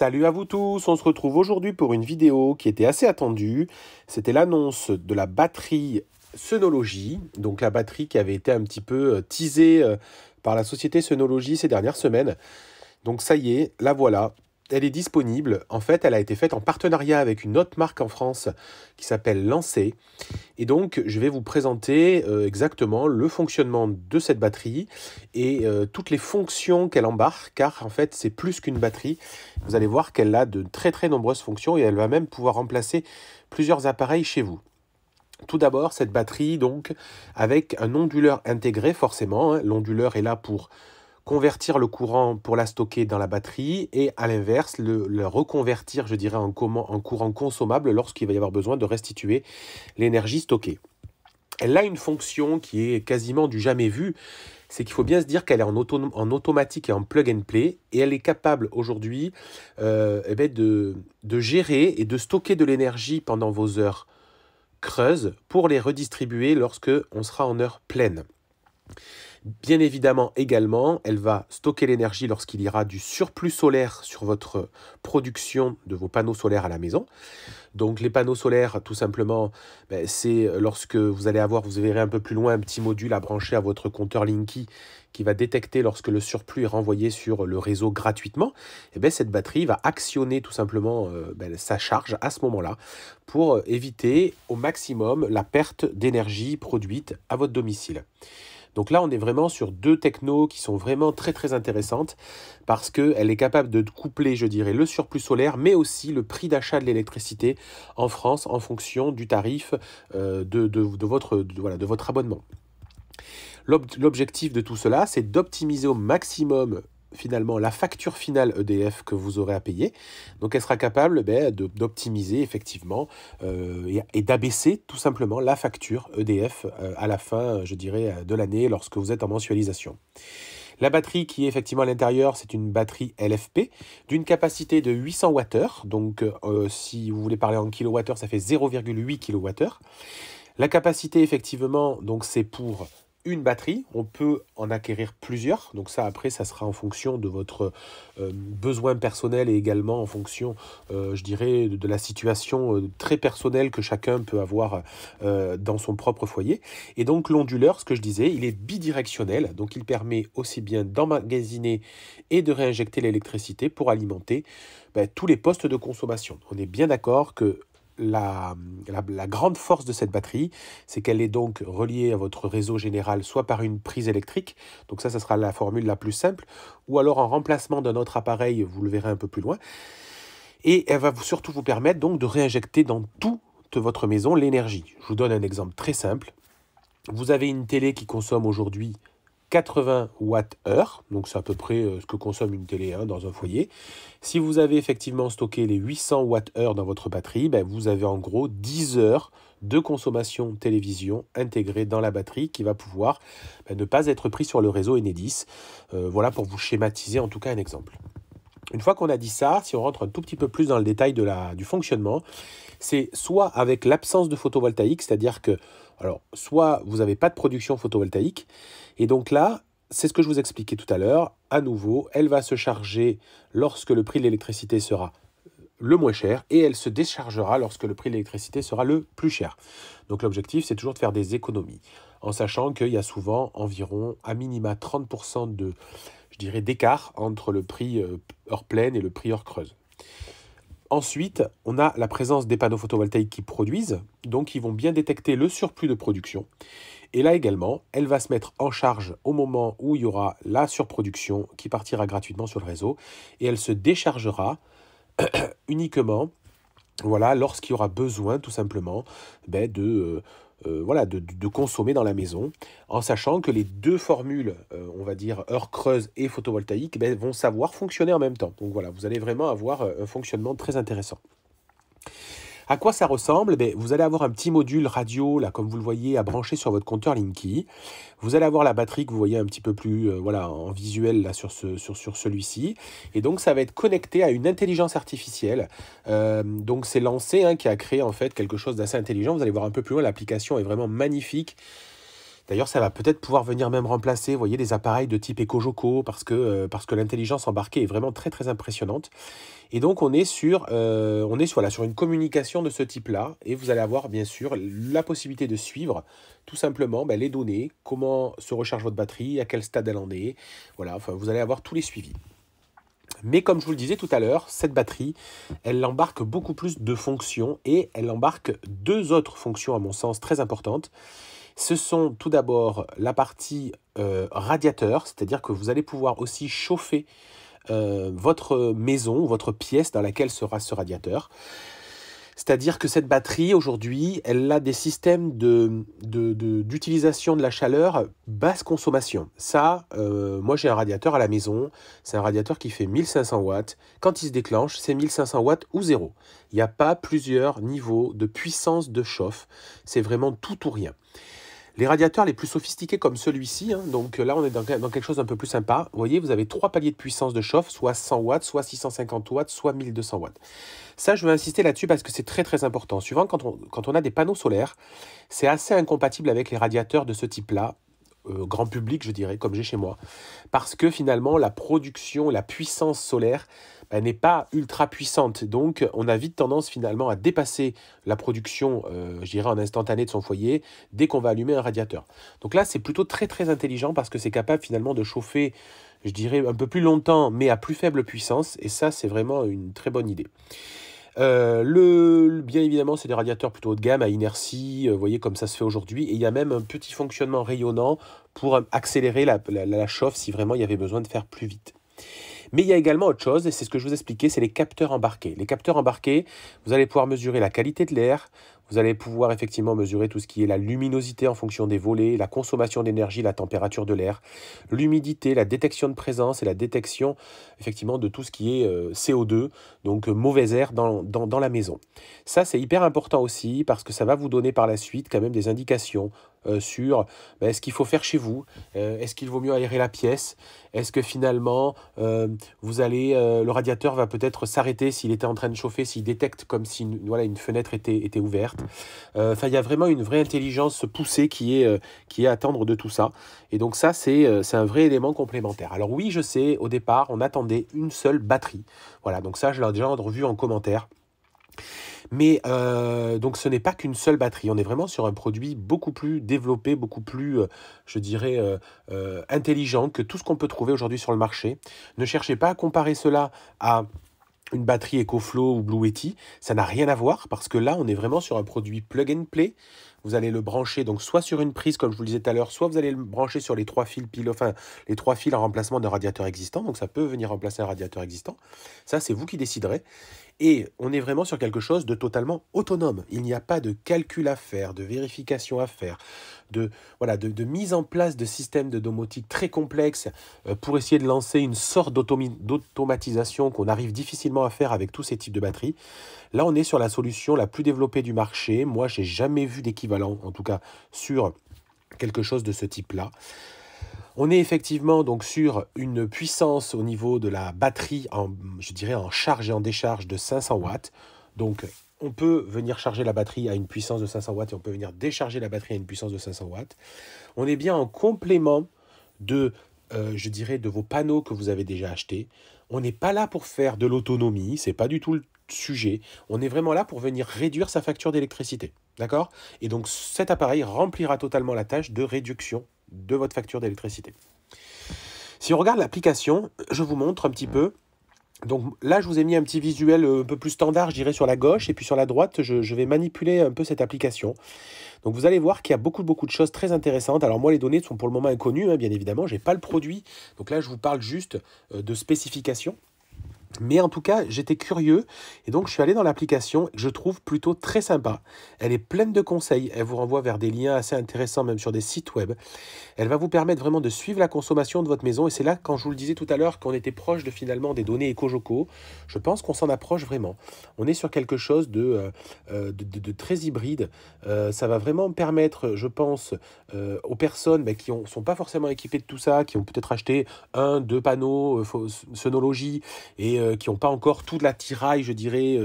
Salut à vous tous, on se retrouve aujourd'hui pour une vidéo qui était assez attendue. C'était l'annonce de la batterie Synology, donc la batterie qui avait été un petit peu teasée par la société Synology ces dernières semaines. Donc ça y est, la voilà, elle est disponible. En fait, elle a été faite en partenariat avec une autre marque en France qui s'appelle Lancé. Et donc, je vais vous présenter exactement le fonctionnement de cette batterie et toutes les fonctions qu'elle embarque, car en fait, c'est plus qu'une batterie. Vous allez voir qu'elle a de très très nombreuses fonctions et elle va même pouvoir remplacer plusieurs appareils chez vous. Tout d'abord, cette batterie, donc, avec un onduleur intégré, forcément. L'onduleur est là pour convertir le courant pour la stocker dans la batterie et à l'inverse, le reconvertir, je dirais, en courant consommable lorsqu'il va y avoir besoin de restituer l'énergie stockée. Elle a une fonction qui est quasiment du jamais vu, c'est qu'il faut bien se dire qu'elle est en automatique et en plug and play et elle est capable aujourd'hui de gérer et de stocker de l'énergie pendant vos heures creuses pour les redistribuer lorsque on sera en heure pleine. Bien évidemment, également, elle va stocker l'énergie lorsqu'il y aura du surplus solaire sur votre production de vos panneaux solaires à la maison. Donc les panneaux solaires, tout simplement, c'est lorsque vous allez avoir, vous verrez un peu plus loin, un petit module à brancher à votre compteur Linky qui va détecter lorsque le surplus est renvoyé sur le réseau gratuitement. Et cette batterie va actionner tout simplement sa charge à ce moment-là pour éviter au maximum la perte d'énergie produite à votre domicile. Donc là, on est vraiment sur deux technos qui sont vraiment très très intéressantes parce qu'elle est capable de coupler, je dirais, le surplus solaire, mais aussi le prix d'achat de l'électricité en France en fonction du tarif de votre abonnement. L'objectif de tout cela, c'est d'optimiser au maximum finalement la facture finale EDF que vous aurez à payer. Donc elle sera capable d'optimiser effectivement et d'abaisser tout simplement la facture EDF à la fin, je dirais, de l'année lorsque vous êtes en mensualisation. La batterie qui est effectivement à l'intérieur, c'est une batterie LFP d'une capacité de 800 Wh. Donc si vous voulez parler en kWh, ça fait 0,8 kWh. La capacité effectivement, donc c'est pour une batterie, on peut en acquérir plusieurs, donc ça après ça sera en fonction de votre besoin personnel et également en fonction je dirais de la situation très personnelle que chacun peut avoir dans son propre foyer. Et donc l'onduleur, ce que je disais, il est bidirectionnel, donc il permet aussi bien d'emmagasiner et de réinjecter l'électricité pour alimenter tous les postes de consommation. On est bien d'accord que la grande force de cette batterie, c'est qu'elle est donc reliée à votre réseau général, soit par une prise électrique, donc ça sera la formule la plus simple, ou alors en remplacement d'un autre appareil, vous le verrez un peu plus loin, et elle va surtout vous permettre donc de réinjecter dans toute votre maison l'énergie. Je vous donne un exemple très simple. Vous avez une télé qui consomme aujourd'hui 80 Wh, donc c'est à peu près ce que consomme une télé dans un foyer. Si vous avez effectivement stocké les 800 Wh dans votre batterie, vous avez en gros 10 heures de consommation télévision intégrée dans la batterie qui va pouvoir ne pas être pris sur le réseau Enedis. Voilà pour vous schématiser en tout cas un exemple. Une fois qu'on a dit ça, si on rentre un tout petit peu plus dans le détail du fonctionnement, c'est soit avec l'absence de photovoltaïque, c'est-à-dire que, alors, soit vous n'avez pas de production photovoltaïque, et donc là, c'est ce que je vous expliquais tout à l'heure, à nouveau, elle va se charger lorsque le prix de l'électricité sera le moins cher, et elle se déchargera lorsque le prix de l'électricité sera le plus cher. Donc l'objectif, c'est toujours de faire des économies, en sachant qu'il y a souvent environ, à minima, 30% d'écart entre le prix heure pleine et le prix heure creuse. Ensuite, on a la présence des panneaux photovoltaïques qui produisent, donc ils vont bien détecter le surplus de production. Et là également, elle va se mettre en charge au moment où il y aura la surproduction qui partira gratuitement sur le réseau, et elle se déchargera uniquement lorsqu'il y aura besoin tout simplement de consommer dans la maison, en sachant que les deux formules, on va dire heure creuse et photovoltaïque, vont savoir fonctionner en même temps. Donc voilà, vous allez vraiment avoir un fonctionnement très intéressant. À quoi ça ressemble? Vous allez avoir un petit module radio, là, comme vous le voyez, à brancher sur votre compteur Linky. Vous allez avoir la batterie que vous voyez un petit peu plus en visuel là, sur celui-ci. Et donc, ça va être connecté à une intelligence artificielle. Donc, c'est Lancé qui a créé en fait quelque chose d'assez intelligent. Vous allez voir un peu plus loin, l'application est vraiment magnifique. D'ailleurs, ça va peut-être pouvoir venir même remplacer, vous voyez, des appareils de type EcoJoco parce que l'intelligence embarquée est vraiment très très impressionnante. Et donc voilà, sur une communication de ce type-là, et vous allez avoir bien sûr la possibilité de suivre tout simplement les données, comment se recharge votre batterie, à quel stade elle en est. Voilà, enfin vous allez avoir tous les suivis. Mais comme je vous le disais tout à l'heure, cette batterie, elle embarque beaucoup plus de fonctions et elle embarque deux autres fonctions à mon sens très importantes. Ce sont tout d'abord la partie radiateur, c'est-à-dire que vous allez pouvoir aussi chauffer votre maison ou votre pièce dans laquelle sera ce radiateur. C'est-à-dire que cette batterie, aujourd'hui, elle a des systèmes d'utilisation de la chaleur basse consommation. Ça, moi j'ai un radiateur à la maison, c'est un radiateur qui fait 1500 watts. Quand il se déclenche, c'est 1500 watts ou zéro. Il n'y a pas plusieurs niveaux de puissance de chauffe, c'est vraiment tout ou rien. Les radiateurs les plus sophistiqués comme celui-ci, donc là on est dans quelque chose d'un peu plus sympa. Vous voyez, vous avez 3 paliers de puissance de chauffe, soit 100 watts, soit 650 watts, soit 1200 watts. Ça, je veux insister là-dessus parce que c'est très très important. Souvent, quand on a des panneaux solaires, c'est assez incompatible avec les radiateurs de ce type-là, grand public, je dirais, comme j'ai chez moi, parce que finalement, la production, la puissance solaire n'est pas ultra puissante. Donc, on a vite tendance finalement à dépasser la production, je dirais, en instantané de son foyer dès qu'on va allumer un radiateur. Donc là, c'est plutôt très très intelligent parce que c'est capable finalement de chauffer, je dirais, un peu plus longtemps, mais à plus faible puissance. Et ça, c'est vraiment une très bonne idée. Bien évidemment, c'est des radiateurs plutôt haut de gamme, à inertie, vous voyez, comme ça se fait aujourd'hui. Et il y a même un petit fonctionnement rayonnant pour accélérer la chauffe si vraiment il y avait besoin de faire plus vite. Mais il y a également autre chose, et c'est ce que je vous expliquais, c'est les capteurs embarqués. Les capteurs embarqués, vous allez pouvoir mesurer la qualité de l'air, vous allez pouvoir effectivement mesurer tout ce qui est la luminosité en fonction des volets, la consommation d'énergie, la température de l'air, l'humidité, la détection de présence et la détection effectivement de tout ce qui est CO2, donc mauvais air dans la maison. Ça, c'est hyper important aussi parce que ça va vous donner par la suite quand même des indications sur ce qu'il faut faire chez vous, est-ce qu'il vaut mieux aérer la pièce, est-ce que finalement le radiateur va peut-être s'arrêter s'il était en train de chauffer, s'il détecte comme si une fenêtre était ouverte. Enfin, il y a vraiment une vraie intelligence poussée qui est à attendre de tout ça. Et donc ça, c'est un vrai élément complémentaire. Alors oui, je sais, au départ, on attendait une seule batterie. Voilà, donc ça, je l'ai déjà revu en commentaire. Mais donc ce n'est pas qu'une seule batterie, on est vraiment sur un produit beaucoup plus développé, beaucoup plus, je dirais, intelligent que tout ce qu'on peut trouver aujourd'hui sur le marché. Ne cherchez pas à comparer cela à une batterie EcoFlow ou Blue Yeti, ça n'a rien à voir parce que là on est vraiment sur un produit plug and play. Vous allez le brancher donc soit sur une prise comme je vous le disais tout à l'heure, soit vous allez le brancher sur les 3 fils les 3 fils en remplacement d'un radiateur existant, donc ça peut venir remplacer un radiateur existant. Ça c'est vous qui déciderez. Et on est vraiment sur quelque chose de totalement autonome. Il n'y a pas de calcul à faire, de vérification à faire, de mise en place de systèmes de domotique très complexes pour essayer de lancer une sorte d'automatisation qu'on arrive difficilement à faire avec tous ces types de batteries. Là, on est sur la solution la plus développée du marché. Moi, je n'ai jamais vu d'équivalent, en tout cas, sur quelque chose de ce type-là. On est effectivement donc sur une puissance au niveau de la batterie, je dirais en charge et en décharge de 500 watts. Donc, on peut venir charger la batterie à une puissance de 500 watts et on peut venir décharger la batterie à une puissance de 500 watts. On est bien en complément je dirais, de vos panneaux que vous avez déjà achetés. On n'est pas là pour faire de l'autonomie, c'est pas du tout le sujet. On est vraiment là pour venir réduire sa facture d'électricité. D'accord? Et donc, cet appareil remplira totalement la tâche de réduction de votre facture d'électricité. Si on regarde l'application, je vous montre un petit peu. Donc là, je vous ai mis un petit visuel un peu plus standard, je dirais, sur la gauche. Et puis sur la droite, je vais manipuler un peu cette application. Donc vous allez voir qu'il y a beaucoup de choses très intéressantes. Alors moi, les données sont pour le moment inconnues, bien évidemment. Je n'ai pas le produit. Donc là, je vous parle juste de spécifications. Mais en tout cas, j'étais curieux et donc je suis allé dans l'application que je trouve plutôt très sympa. Elle est pleine de conseils, elle vous renvoie vers des liens assez intéressants même sur des sites web. Elle va vous permettre vraiment de suivre la consommation de votre maison et c'est là, quand je vous le disais tout à l'heure, qu'on était proche de finalement des données EcoJoco, je pense qu'on s'en approche vraiment. On est sur quelque chose de très hybride. Ça va vraiment permettre, je pense, aux personnes qui ne sont pas forcément équipées de tout ça, qui ont peut-être acheté 1, 2 panneaux Sonology et qui n'ont pas encore tout l'attirail, je dirais,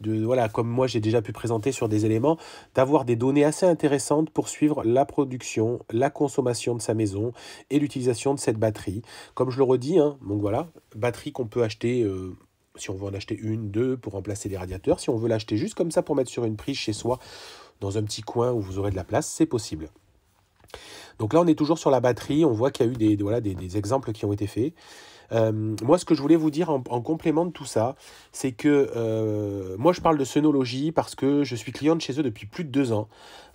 voilà, comme moi j'ai déjà pu présenter sur des éléments, d'avoir des données assez intéressantes pour suivre la production, la consommation de sa maison et l'utilisation de cette batterie. Comme je le redis, hein, donc voilà, batterie qu'on peut acheter, si on veut en acheter une, deux, pour remplacer les radiateurs. Si on veut l'acheter juste comme ça pour mettre sur une prise chez soi, dans un petit coin où vous aurez de la place, c'est possible. Donc là, on est toujours sur la batterie. On voit qu'il y a eu voilà, des exemples qui ont été faits. Moi, ce que je voulais vous dire en complément de tout ça, c'est que moi, je parle de Sonology parce que je suis client de chez eux depuis plus de 2 ans.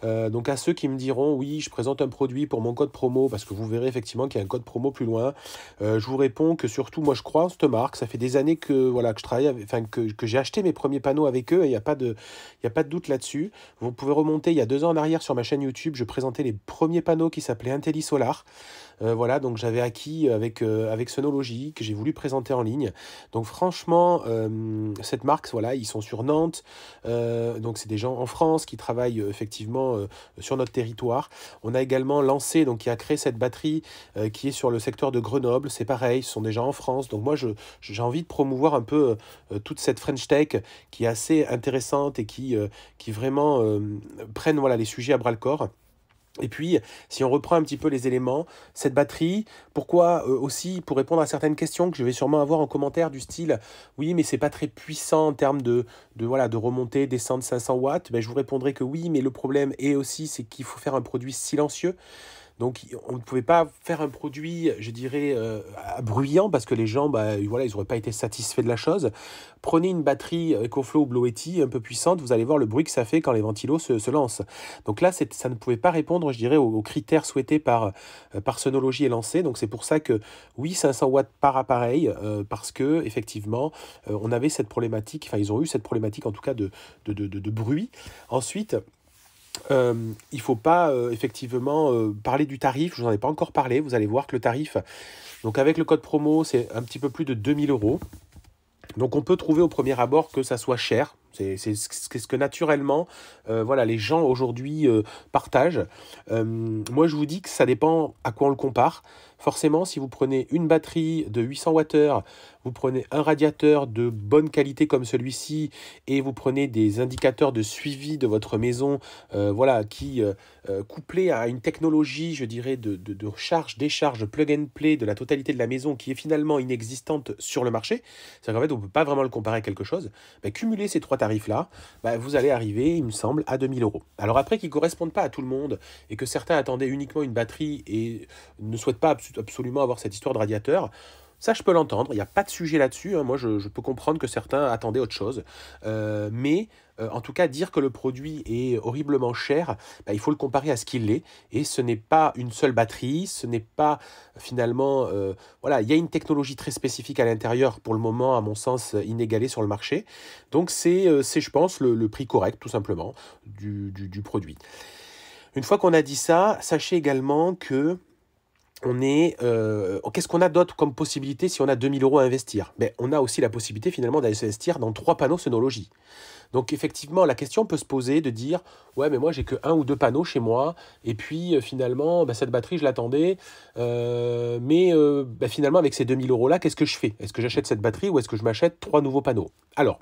Donc à ceux qui me diront, oui, je présente un produit pour mon code promo, parce que vous verrez effectivement qu'il y a un code promo plus loin, je vous réponds que surtout, moi, je crois en cette marque. Ça fait des années que, voilà, que je travaille, que j'ai acheté mes premiers panneaux avec eux, et il n'y a pas de doute là-dessus. Vous pouvez remonter il y a 2 ans en arrière sur ma chaîne YouTube, je présentais les premiers panneaux qui s'appelaient IntelliSolar. Voilà, donc j'avais acquis avec Sonology, que j'ai voulu présenter en ligne. Donc franchement, cette marque, voilà, ils sont sur Nantes. Donc c'est des gens en France qui travaillent effectivement sur notre territoire. On a également lancé, donc qui a créé cette batterie qui est sur le secteur de Grenoble. C'est pareil, ce sont des gens en France. Donc moi, j'ai envie de promouvoir un peu toute cette French Tech qui est assez intéressante et qui vraiment prennent, voilà, les sujets à bras-le-corps. Et puis, si on reprend un petit peu les éléments, cette batterie, pourquoi aussi, pour répondre à certaines questions que je vais sûrement avoir en commentaire du style « Oui, mais c'est pas très puissant en termes voilà, de remontée, descente 500 watts », ben, je vous répondrai que oui, mais le problème est aussi, c'est qu'il faut faire un produit silencieux. Donc, on ne pouvait pas faire un produit, je dirais, bruyant, parce que les gens, bah, voilà, ils n'auraient pas été satisfaits de la chose. Prenez une batterie EcoFlow ou Blowetti un peu puissante, vous allez voir le bruit que ça fait quand les ventilos se lancent. Donc là, ça ne pouvait pas répondre, je dirais, aux critères souhaités par Sonology et lancé. Donc c'est pour ça que, oui, 500 watts par appareil, parce que effectivement, on avait cette problématique, enfin, ils ont eu cette problématique en tout cas de bruit. Ensuite, il ne faut pas effectivement parler du tarif, je vous en ai pas encore parlé, vous allez voir que le tarif, donc avec le code promo, c'est un petit peu plus de 2000 euros. Donc on peut trouver au premier abord que ça soit cher, c'est ce que naturellement voilà, les gens aujourd'hui partagent. Moi je vous dis que ça dépend à quoi on le compare. Forcément, si vous prenez une batterie de 800 Wh, vous prenez un radiateur de bonne qualité comme celui-ci, et vous prenez des indicateurs de suivi de votre maison, voilà, qui, couplés à une technologie, je dirais, de charge-décharge, plug and play de la totalité de la maison, qui est finalement inexistante sur le marché, c'est-à-dire qu'en fait, on ne peut pas vraiment le comparer à quelque chose, bah, cumuler ces 3 tarifs-là, bah, vous allez arriver, il me semble, à 2000 euros. Alors après, qu'ils ne correspondent pas à tout le monde, et que certains attendaient uniquement une batterie et ne souhaitent pas absolument avoir cette histoire de radiateur, ça je peux l'entendre, il n'y a pas de sujet là-dessus, hein. Moi je peux comprendre que certains attendaient autre chose, mais en tout cas dire que le produit est horriblement cher, bah, il faut le comparer à ce qu'il est, et ce n'est pas une seule batterie, ce n'est pas finalement, voilà, il y a une technologie très spécifique à l'intérieur, pour le moment à mon sens inégalée sur le marché, donc c'est je pense le prix correct tout simplement du produit. Une fois qu'on a dit ça, sachez également que qu'est-ce qu'on a d'autre comme possibilité si on a 2000 euros à investir? Ben, on a aussi la possibilité finalement d'aller s'investir dans 3 panneaux Sonology. Donc effectivement, la question peut se poser de dire « Ouais, mais moi, j'ai que 1 ou 2 panneaux chez moi, et puis finalement, ben, cette batterie, je l'attendais, mais ben, finalement, avec ces 2000 euros-là, qu'est-ce que je fais? Est-ce que j'achète cette batterie ou est-ce que je m'achète 3 nouveaux panneaux ?» Alors,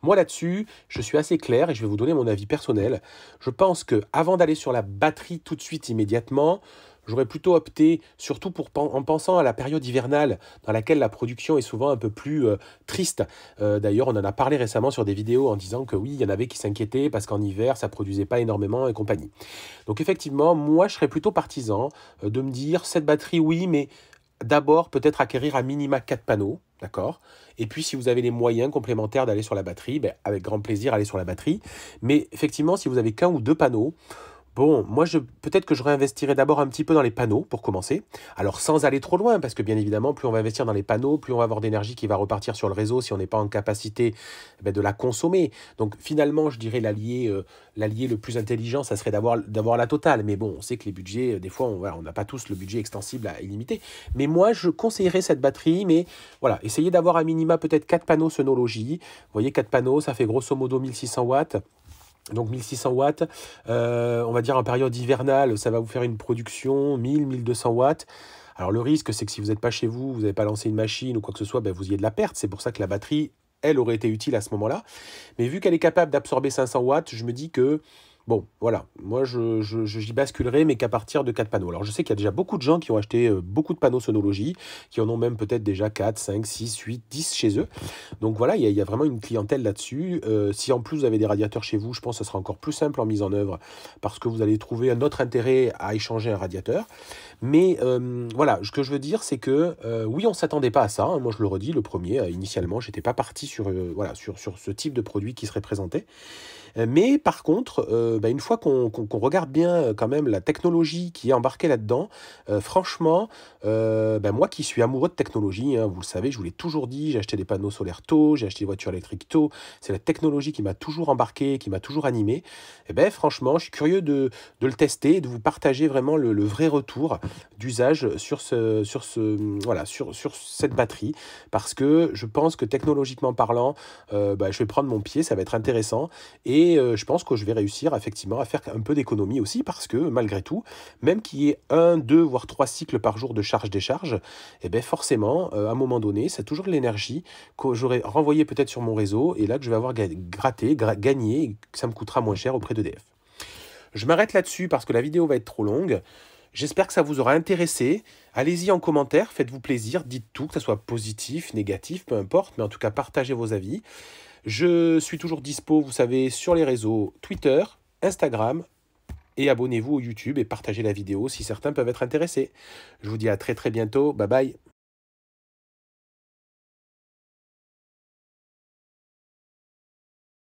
moi là-dessus, je suis assez clair et je vais vous donner mon avis personnel. Je pense que avant d'aller sur la batterie tout de suite, immédiatement, j'aurais plutôt opté, surtout en pensant à la période hivernale, dans laquelle la production est souvent un peu plus triste. D'ailleurs, on en a parlé récemment sur des vidéos en disant que oui, il y en avait qui s'inquiétaient parce qu'en hiver, ça produisait pas énormément et compagnie. Donc effectivement, moi, je serais plutôt partisan de me dire, cette batterie, oui, mais d'abord, peut-être acquérir à minima 4 panneaux, d'accord? Et puis, si vous avez les moyens complémentaires d'aller sur la batterie, ben, avec grand plaisir, allez sur la batterie. Mais effectivement, si vous avez qu'1 ou 2 panneaux, bon, moi, peut-être que je réinvestirais d'abord un petit peu dans les panneaux pour commencer. Alors, sans aller trop loin, parce que bien évidemment, plus on va investir dans les panneaux, plus on va avoir d'énergie qui va repartir sur le réseau si on n'est pas en capacité de la consommer. Donc, finalement, je dirais l'allié le plus intelligent, ça serait d'avoir la totale. Mais bon, on sait que les budgets, des fois, on n'a pas tous le budget extensible à illimité. Mais moi, je conseillerais cette batterie, mais voilà, essayez d'avoir à minima peut-être 4 panneaux Sonology. Vous voyez, 4 panneaux, ça fait grosso modo 1600 watts. Donc 1600 watts, on va dire en période hivernale, ça va vous faire une production 1000-1200 watts. Alors le risque, c'est que si vous n'êtes pas chez vous, vous n'avez pas lancé une machine ou quoi que ce soit, ben, vous ayez de la perte. C'est pour ça que la batterie, elle, aurait été utile à ce moment-là. Mais vu qu'elle est capable d'absorber 500 watts, je me dis que, bon, voilà, moi j'y basculerai, mais qu'à partir de 4 panneaux. Alors je sais qu'il y a déjà beaucoup de gens qui ont acheté beaucoup de panneaux Sonologie, qui en ont même peut-être déjà 4, 5, 6, 8, 10 chez eux. Donc voilà, il y a vraiment une clientèle là-dessus. Si en plus vous avez des radiateurs chez vous, je pense que ce sera encore plus simple en mise en œuvre, parce que vous allez trouver un autre intérêt à échanger un radiateur. Mais voilà, ce que je veux dire, c'est que oui, on ne s'attendait pas à ça, hein. Moi, je le redis, le premier, initialement, j'étais pas parti sur, voilà, sur ce type de produit qui serait présenté. Mais par contre, bah, une fois qu'on regarde bien quand même la technologie qui est embarquée là-dedans, franchement, bah, moi qui suis amoureux de technologie, hein, vous le savez, je vous l'ai toujours dit, j'ai acheté des panneaux solaires tôt, j'ai acheté des voitures électriques tôt, c'est la technologie qui m'a toujours embarqué, qui m'a toujours animé. Et ben franchement, je suis curieux de le tester et de vous partager vraiment le vrai retour d'usage voilà, sur cette batterie, parce que je pense que technologiquement parlant, bah, je vais prendre mon pied, ça va être intéressant. Et je pense que je vais réussir effectivement à faire un peu d'économie aussi, parce que malgré tout, même qu'il y ait un, deux, voire trois cycles par jour de charge-décharge, et ben forcément, à un moment donné, c'est toujours de l'énergie que j'aurai renvoyé peut-être sur mon réseau, et là que je vais avoir gagné, et que ça me coûtera moins cher auprès d'EDF. Je m'arrête là-dessus parce que la vidéo va être trop longue. J'espère que ça vous aura intéressé. Allez-y en commentaire, faites-vous plaisir, dites tout, que ce soit positif, négatif, peu importe, mais en tout cas partagez vos avis. Je suis toujours dispo, vous savez, sur les réseaux Twitter, Instagram, et abonnez-vous au YouTube et partagez la vidéo si certains peuvent être intéressés. Je vous dis à très très bientôt, bye bye.